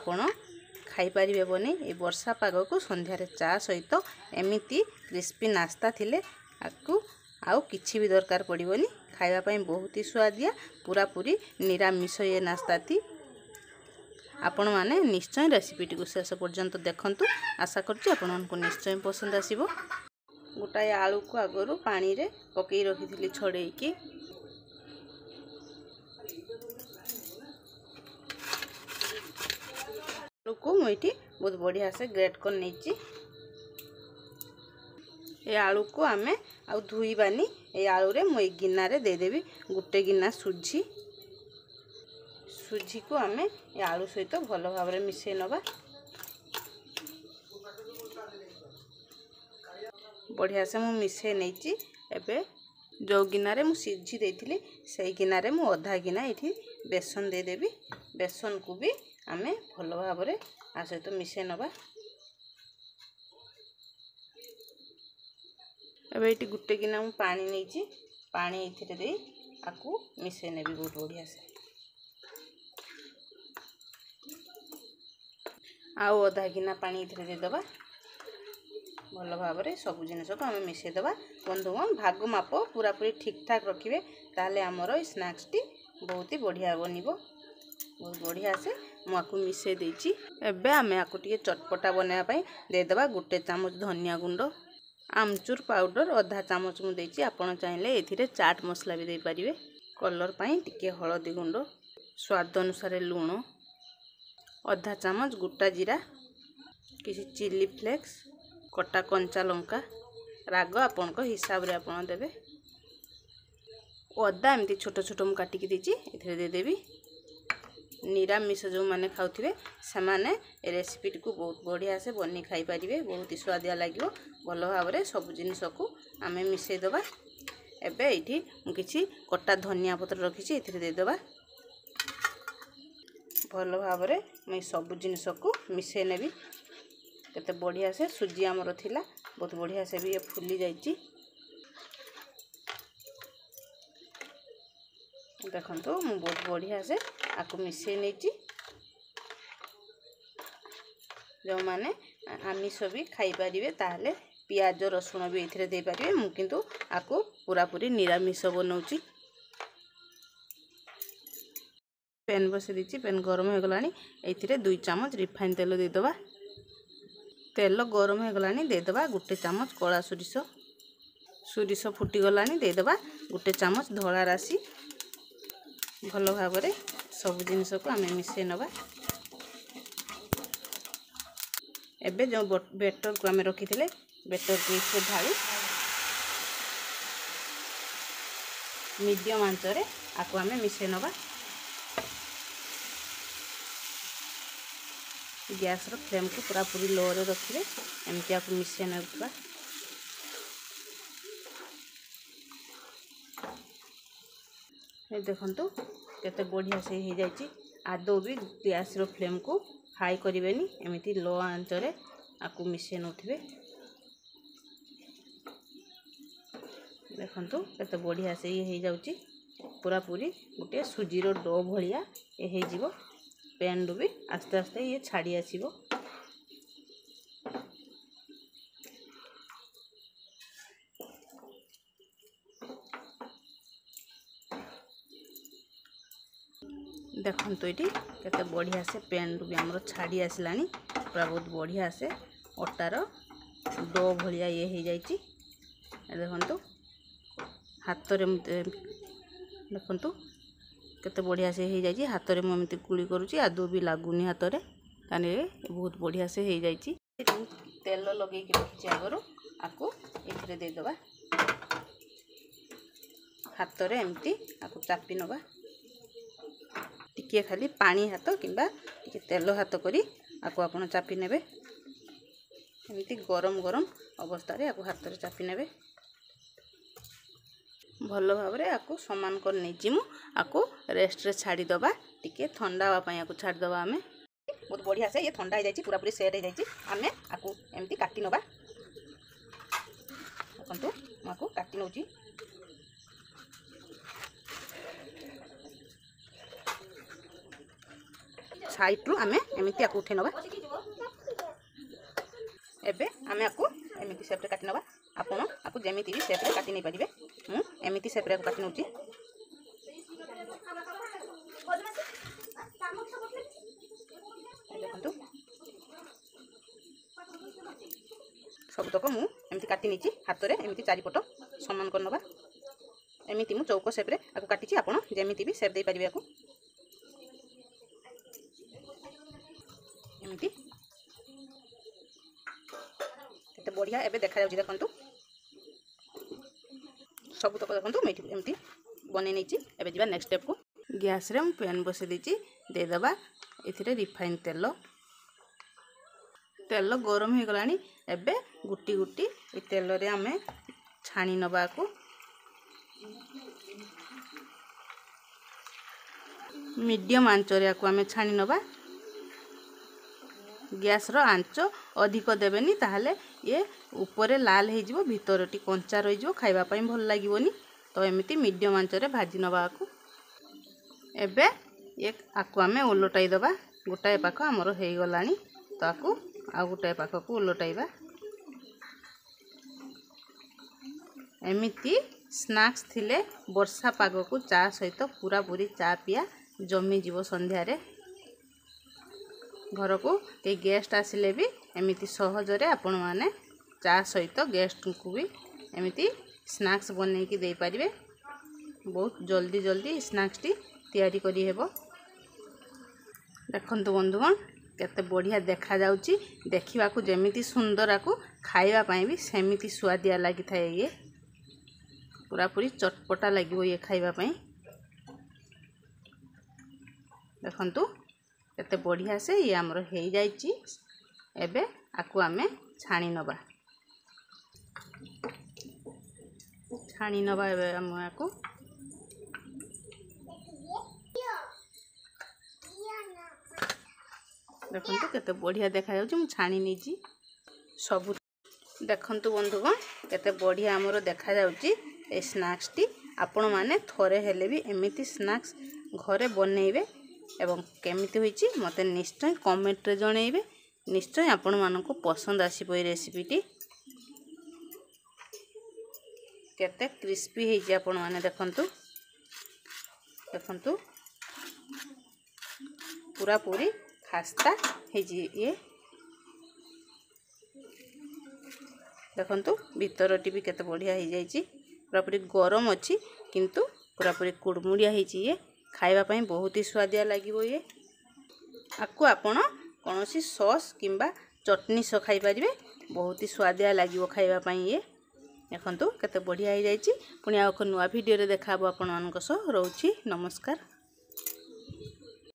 आपण खाई परिबे बनी ए वर्षा पाग को संध्यार चा सहित एमिति क्रिस्पी नास्ता थिले आकु आउ किछि भी दरकार पड़िबनी खाइबा पई बहुत ही स्वादिया पूरा पूरी निरामिष ये नास्ता थी। आपण माने निश्चय रेसिपी टी को शेष पर्यंत देखंतु आशा करछि आपण को निश्चय पसंद आसीबो। गोटाए आलू को आगरु पानी रे पकई रखिथिली छड़ेई की आलू को मुइठी बहुत बढ़िया से ग्रेट कर नेची। ए आलू को आमे आ धुईबानी ए आलू रे मु एक गिन्ना रे दे देबी गुटे गिन्ना सुजी को आमे ए आलू सहित भलो भाव रे मिसै नबा। बढ़िया से मु मिसै नेची। एबे जो गिन्ना रे मु सिझी देथिली सेही गिन्ना रे मु आधा गिन्ना एठी बेसन दे देबी। बेसन को भी आमे भलो भाव रे आ सहित मिसै नबा। एबे एठी गुटे गिन्ना मु पानी नेची पानी एथिरे दे आकु मिसै नेबी बहुत बढ़िया से। आउ आधा गिन्ना पानी एथिरे दे दबा भलो भाव रे सब जिनिस को आमे मिसै दबा। बंधुगण भाग माप पूरा पूरी ठीक ठाक रखिबे ताले हमरो स्नैक्स टी बहुत ही बढ़िया बनिबो। बहुत बढ़िया से मु आकु मिसै देछि। एबे आमे आकु टिके चटपटा बनाया पई दे दबा गुटे चामच धनिया गुंड आमचूर पाउडर आधा चामच मु देछि। आपण चाहिले एथिरे चाट मसला भी दे परिबे। कलर पई टिके हळदी गुंड स्वाद अनुसार लूण आधा चामच गोटा जीरा किसी चिली फ्लेक्स कटा कंचा लंका राग आपण को हिसाब रे आपण देबे। अदा एमती छोट छोट मु काटी के देछि एथिरे दे देबी। निरामिष जो माने खाउथिबे से माने ए रेसिपी को बहुत बढ़िया से बनी खाई परिबे। बहुत ही स्वादिया लागिवो। भलो भाव रे सब जिनिस को आमे मिसै दबा। एबे एठी मु किछि कटा धनिया पत्र रखिछि एथिरे दे दबा। भलो भाव रे मैं सब जिनिस को मिसै नेबी। केते बढ़िया से सुजी हमर थिला बहुत बढ़िया से भी ये फुली जाइछि। देखंतु मु बहुत बढ़िया से आकु मिसै नेछि। जो माने आमिष भी खाई परिबे ताले प्याज रसुन भी एथिरे दे परिबे। मु किंतु आकु पूरा पूरी निरामिष बनौछि। पैन बसे दीची पैन गरम हो गलानी एथिरे 2 चामच रिफाइन तेल दे दबा। तेल गरम हो गलानी दे दबा गुटे चामच कला सुरिस फुटी गलानी दे दबा गुटे चामच धला राशि। भलो भाव रे सब जिनिस को आमे मिसै नबा। एबे जो बेटर को आमे रखिथिले बेटर को इसे ढाली मीडियम आंच रे आकु आमे मिसै नबा। गैस रो फ्लेम को पूरा पूरी लो रे रखिबे एमति आकु मिसै नबा। ए देखंतु केते बढ़िया से हो जाइछि। आदो भी गैस रो फ्लेम को हाई करिवेनी एमिति लो आंच रे आकु मिसै नथिबे। देखंतु केते बढ़िया से ये हो जाउछि। पूरा पूरी गुटे सुजी रो डो भलिया ए हे जिवो। पैन भी आस्ते आस्ते ये छाड़ी आसीबो। देखंतु एटी केते बढ़िया से पैन भी हमरो छाड़ी आसिलानी। पूरा बहुत बढ़िया से अटार डो भलिया ये हो जाइछि। देखंतु हाथ रे देखंतु केते बढ़िया से हो जाइछि। हाथ रे एमती गुली करूछि आदो भी लागुनी हाथ रे ताने बहुत बढ़िया से हो जाइछि। तेल लगे के रखिछि आगरो आकु एथिरे दे दबा। हाथ रे एमती आकु चापी नबा। टिके खाली पानी हाथ किंबा टिके तेल हाथ करी आकु आपण चापी नेबे। एमती गरम गरम अवस्था रे आकु हाथ रे चापी नेबे। भलो भाव रे आकु समान कर नेजिमु। आकु रेस्ट रे छाड़ी दबा टिके ठंडा हवा पई आकु छाड़ दबा। आमे बहुत बढ़िया से ये ठंडा हो जाइछि पूरा पूरी सेट हो जाइछि। आमे आकु एमती काटी नबा। देखंतु आकु काटी नउछि। साइड रु आमे एमिति आकु उठे नबा एबे आमे आकु एमिति शेप रे काटि नबा आपण आकु जेमिति भी शेप रे काटि नै परिबे मु एमिति शेप रे काटि नउची देखंतु सब तक मु एमिति काटि नीची हाथ रे एमिति चारिपट समान कर नबा एमिति मु चौको शेप रे आकु काटिची आपण जेमिति भी शेप दे परिबे आकु एमिति केते बढ़िया एबे देखा जाउची देखंतु सब तक देखंतु मैं एमिति बने नीची एबे जिबा नेक्स्ट स्टेप को गैस रे पैन बसे दीची दे दबा इथिरे रिफाइन तेल तेल गरम हो गलानी एबे गुटी गुटी ए तेल रे हमें छाणी नबा को मीडियम आंच रे को हमें छाणी नबा गैस रो आंच अधिक देबेनी ताहले ये ऊपर लाल हो जिवो भीतरटी कंचा रही जिवो खाइबा पई भल लागिवोनी तो एमिति मीडियम आंच रे भाजी नबा को एबे ये आकु आमे उलटाई दबा गोटाए पाख हमर हे गलानी तो आकु आ गोटाए पाख को उलटाइबा एमिति स्नैक्स थिले वर्षा पाग को चा सहित पूरा पूरी चा पिया जमी जीव संध्या रे घर को ए गेस्ट आसिले भी एमिति सहजरे आपण माने चा सहित गेस्ट को भी एमिति स्नैक्स बनै कि दे पारिबे बहुत जल्दी जल्दी स्नैक्स टी तैयारी करी हेबो देखंतु बंधुगण केते बढ़िया देखा जाउची देखिबा को जेमिति सुंदर आकु खाइबा पई भी सेमिति स्वादिया लागि थाए ये पूरा पूरी चटपटा लागिवो ये खाइबा पई देखंतु केते बढ़िया से ये हमर हेई जाईची एबे आकु आमे छाणी नबा एबे हम आकु देखंतु केते बढ़िया देखा जाउची मु छाणी नीची सब देखंतु बंधुगण केते बढ़िया हमर देखा जाउची ए स्नैक्स टी आपण माने थोरे हेले भी एमिति स्नैक्स घरे बनेइबे एवं केमिति होईची मते निश्चय कमेंट रे जणेइबे निश्चय आपण मानको पसंद आसीबो ए रेसिपी टी केते क्रिस्पी हेई जे आपण माने देखंतु पूरा पूरी खास्ता हे जी ये देखंतु भीतरटी भी केते बढ़िया हे जाईची पूरा पूरी गरम अछि किंतु पूरा पूरी कुड़मुड़िया हेची ये खाइबा पई बहुत ही स्वादिया लागिवो ये आकु आपण कोनोसी सॉस किंबा चटनी सो खाइ परिबे बहुत ही स्वादिया लागिवो खाइबा पई ये देखंतु केते बढ़िया हे जाईची पुनी आ नुवा वीडियो रे देखाबो आपण मानक सो रहउची नमस्कार।